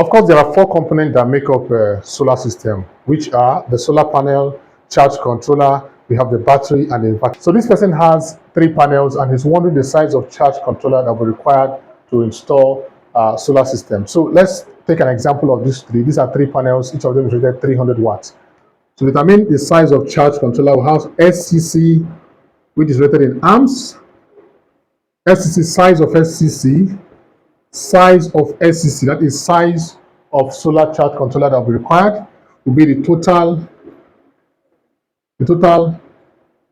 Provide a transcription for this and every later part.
Of course, there are four components that make up a solar system, which are the solar panel, charge controller, we have the battery, and the inverter. So this person has three panels and he's wondering the size of charge controller that will be required to install a solar system. So let's take an example of these three. These are three panels, each of them is rated 300 watts. To determine the size of charge controller, we have SCC, which is rated in amps, SCC, size of SCC, that is size of solar charge controller that will be required, will be the total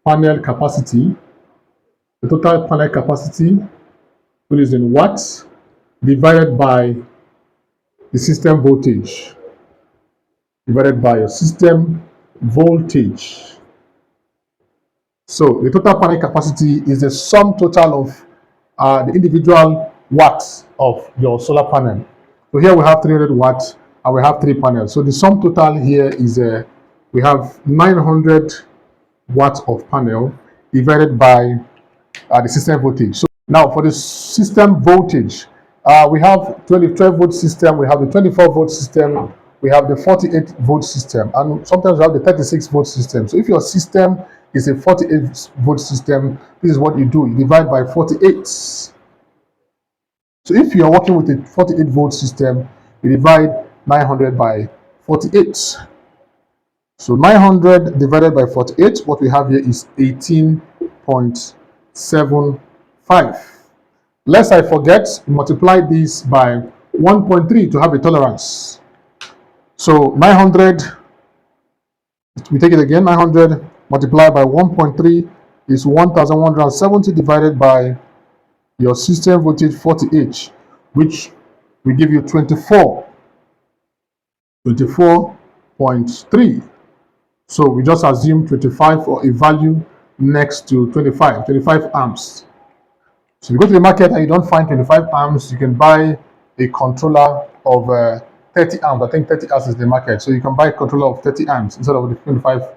panel capacity, which is in watts, divided by the system voltage, divided by your system voltage. So the total panel capacity is the sum total of the individual watts of your solar panel. So here we have 300 watts and we have three panels. So the sum total here is we have 900 watts of panel divided by the system voltage. So now for the system voltage, we have 12 volt system, we have the 24 volt system, we have the 48 volt system, and sometimes we have the 36 volt system. So if your system is a 48 volt system, this is what you do. You divide by 48. So if you are working with a 48 volt system, you divide 900 by 48. So 900 divided by 48, what we have here is 18.75. Lest I forget, multiply this by 1.3 to have a tolerance. So 900, we take it again, 900 multiplied by 1.3 is 1170 divided by your system voltage 48, which will give you 24.3. So we just assume 25 or a value next to 25 amps. So if you go to the market and you don't find 25 amps, you can buy a controller of 30 amps. I think 30 amps is the market. So you can buy a controller of 30 amps instead of the 25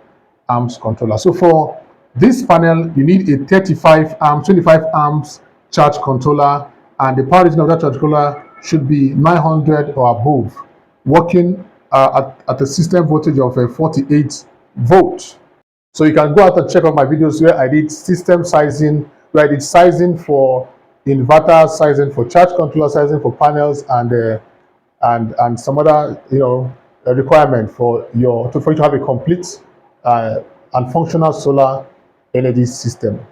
amps controller. So for this panel, you need a 25 amps charge controller, and the power rating of that charge controller should be 900 or above, working at a system voltage of 48 volt. So you can go out and check out my videos where I did system sizing, where I did sizing for inverter, sizing for charge controller, sizing for panels, and some other requirement for you to have a complete and functional solar energy system.